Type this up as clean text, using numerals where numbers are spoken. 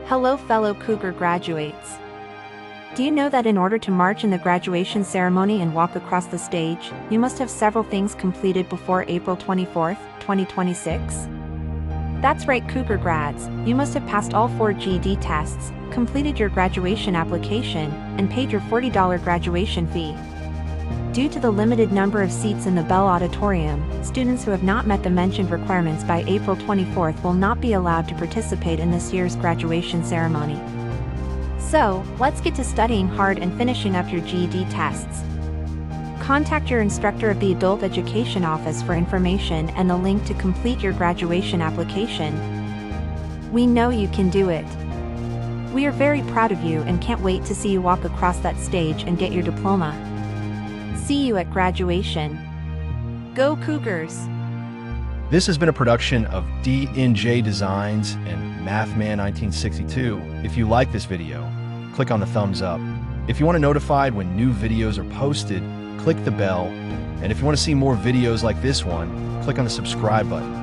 Hello fellow Cougar graduates. Do you know that in order to march in the graduation ceremony and walk across the stage, you must have several things completed before April 24, 2026? That's right, Cougar grads, you must have passed all 4 GED tests, completed your graduation application, and paid your $40 graduation fee. Due to the limited number of seats in the Bell Auditorium, students who have not met the mentioned requirements by April 24th will not be allowed to participate in this year's graduation ceremony. So, let's get to studying hard and finishing up your GED tests. Contact your instructor of the Adult Education Office for information and the link to complete your graduation application. We know you can do it. We are very proud of you and can't wait to see you walk across that stage and get your diploma. See you at graduation. Go Cougars! This has been a production of DNJDesigns and Mathman1962. If you like this video, click on the thumbs up. If you want to be notified when new videos are posted, click the bell. And if you want to see more videos like this one, click on the subscribe button.